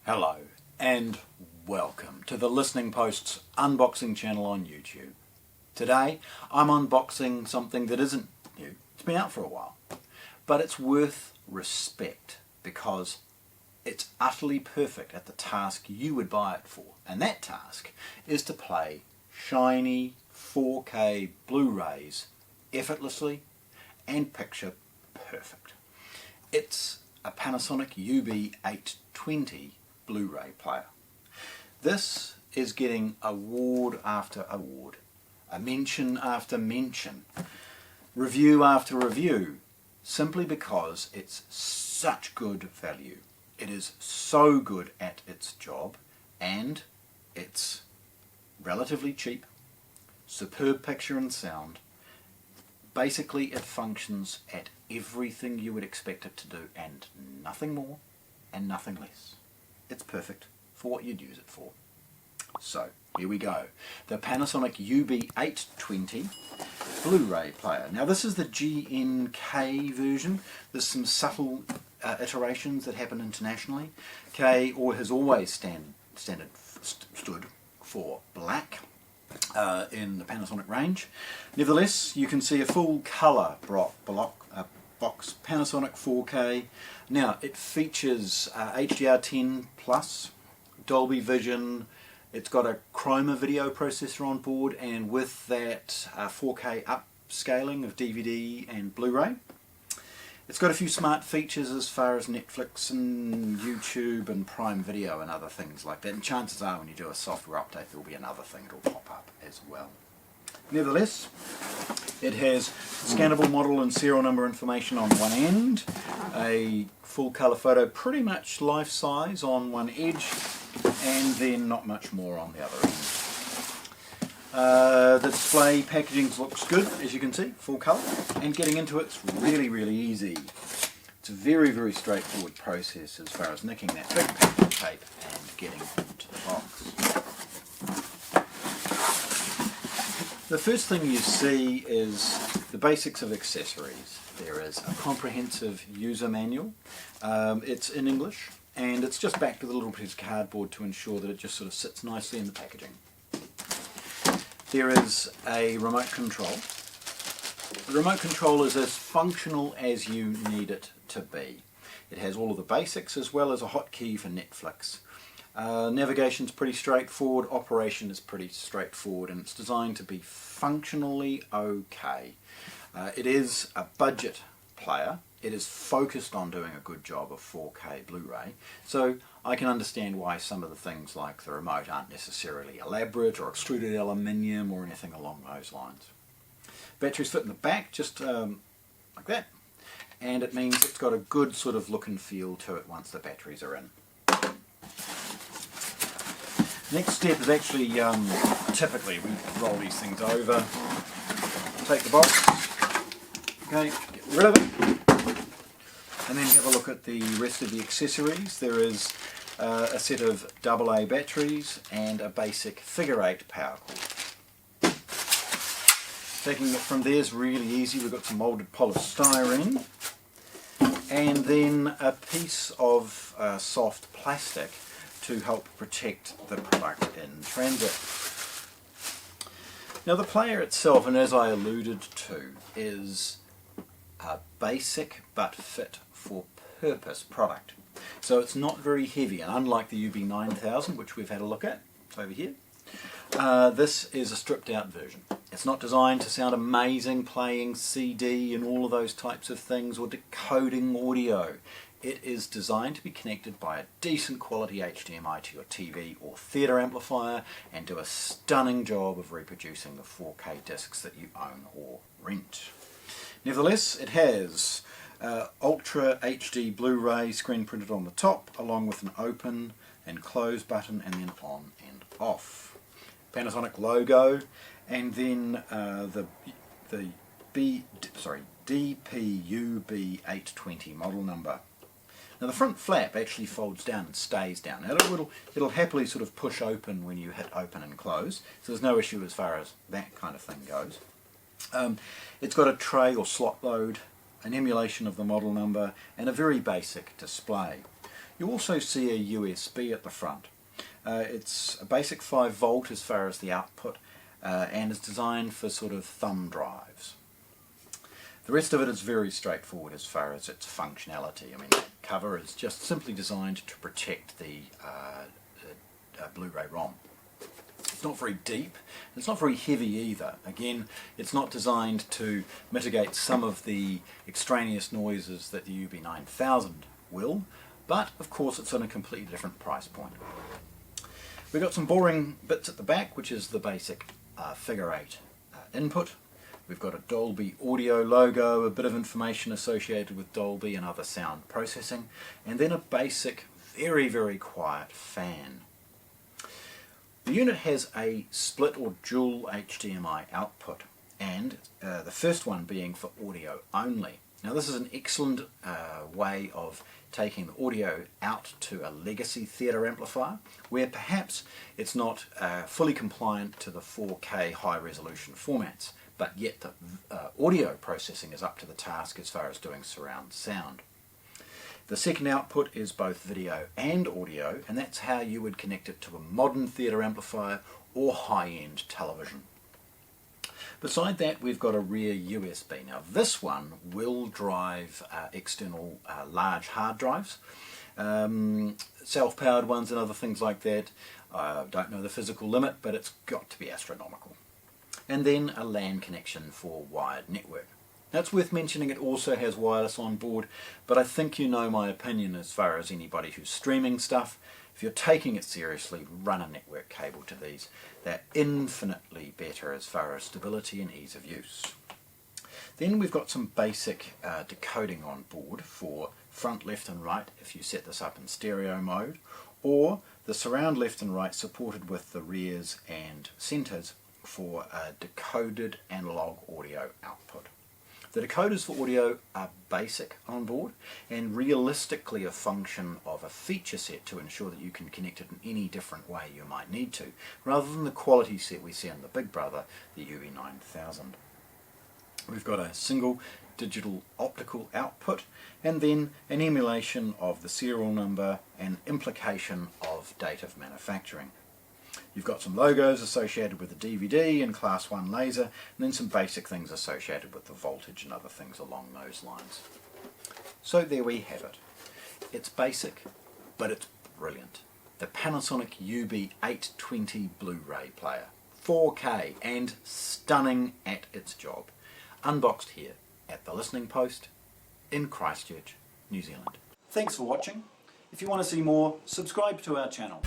Hello and welcome to the Listening Post's unboxing channel on YouTube. Today I'm unboxing something that isn't new, it's been out for a while, but it's worth respect because it's utterly perfect at the task you would buy it for, and that task is to play shiny 4K Blu-rays effortlessly and picture perfect. It's a Panasonic UB820 Blu-ray player. This is getting award after award, a mention after mention, review after review, simply because it's such good value. It is so good at its job, and it's relatively cheap, superb picture and sound. Basically it functions at everything you would expect it to do and nothing more and nothing less. It's perfect for what you'd use it for. So here we go. The Panasonic UB820 Blu-ray Player. Now this is the GNK version. There's some subtle iterations that happen internationally. K has always stood for black in the Panasonic range. Nevertheless, you can see a full colour box, Panasonic 4K. Now it features HDR10 Plus, Dolby Vision. It's got a Chroma video processor on board, and with that 4K upscaling of DVD and Blu-ray. It's got a few smart features as far as Netflix and YouTube and Prime Video and other things like that, and chances are when you do a software update there will be another thing that will pop up as well. Nevertheless, it has scannable model and serial number information on one end, a full colour photo pretty much life size on one edge, and then not much more on the other end. The display packaging looks good, as you can see, full colour, and getting into it's really easy. It's a very straightforward process as far as nicking that big pack of tape and getting into the box. The first thing you see is the basics of accessories. There is a comprehensive user manual. It's in English, and it's just backed with a little piece of cardboard to ensure that it just sort of sits nicely in the packaging. There is a remote control. The remote control is as functional as you need it to be. It has all of the basics as well as a hotkey for Netflix. Navigation's pretty straightforward, operation is pretty straightforward, and it's designed to be functionally okay. It is a budget player. It is focused on doing a good job of 4K Blu-ray, so I can understand why some of the things like the remote aren't necessarily elaborate or extruded aluminium or anything along those lines. Batteries fit in the back, just like that, and it means it's got a good sort of look and feel to it once the batteries are in. Next step is actually, typically we roll these things over, take the box, okay, get rid of it, and then have a look at the rest of the accessories. There is a set of AA batteries and a basic figure 8 power cord. Taking it from there is really easy. We've got some moulded polystyrene and then a piece of soft plastic to help protect the product in transit. Now the player itself, and as I alluded to, is a basic but fit for purpose product. So it's not very heavy, and unlike the UB9000, which we've had a look at, it's over here, this is a stripped out version. It's not designed to sound amazing playing CD and all of those types of things or decoding audio. It is designed to be connected by a decent quality HDMI to your TV or theatre amplifier and do a stunning job of reproducing the 4K discs that you own or rent. Nevertheless, it has Ultra HD Blu-ray screen printed on the top, along with an open and close button, and then on and off. Panasonic logo, and then the DP-UB820 model number. Now the front flap actually folds down and stays down. Now it'll happily sort of push open when you hit open and close, so there's no issue as far as that kind of thing goes. It's got a tray or slot load, an emulation of the model number, and a very basic display. You also see a USB at the front. It's a basic 5 volt as far as the output, and is designed for sort of thumb drives. The rest of it is very straightforward as far as its functionality. I mean, the cover is just simply designed to protect the Blu-ray ROM. It's not very deep, it's not very heavy either. Again, it's not designed to mitigate some of the extraneous noises that the UB9000 will, but of course it's on a completely different price point. We've got some boring bits at the back, which is the basic figure 8 input. We've got a Dolby Audio logo, a bit of information associated with Dolby and other sound processing, and then a basic, very quiet fan. The unit has a split or dual HDMI output, and the first one being for audio only. Now this is an excellent way of taking the audio out to a legacy theatre amplifier, where perhaps it's not fully compliant to the 4K high resolution formats, but yet the audio processing is up to the task as far as doing surround sound. The second output is both video and audio, and that's how you would connect it to a modern theatre amplifier or high-end television. Beside that, we've got a rear USB. Now this one will drive external large hard drives, self-powered ones and other things like that. I don't know the physical limit, but it's got to be astronomical. And then a LAN connection for wired network. Now it's worth mentioning it also has wireless on board, but I think you know my opinion as far as anybody who's streaming stuff. If you're taking it seriously, run a network cable to these. They're infinitely better as far as stability and ease of use. Then we've got some basic decoding on board for front, left and right if you set this up in stereo mode, or the surround left and right supported with the rears and centres for a decoded analog audio output. The decoders for audio are basic on board and realistically a function of a feature set to ensure that you can connect it in any different way you might need to, rather than the quality set we see on the big brother, the UB9000. We've got a single digital optical output and then an emulation of the serial number and implication of date of manufacturing. You've got some logos associated with the DVD and Class 1 laser, and then some basic things associated with the voltage and other things along those lines. So there we have it. It's basic, but it's brilliant. The Panasonic UB820 Blu-ray Player. 4K and stunning at its job. Unboxed here at the Listening Post in Christchurch, New Zealand. Thanks for watching. If you want to see more, subscribe to our channel.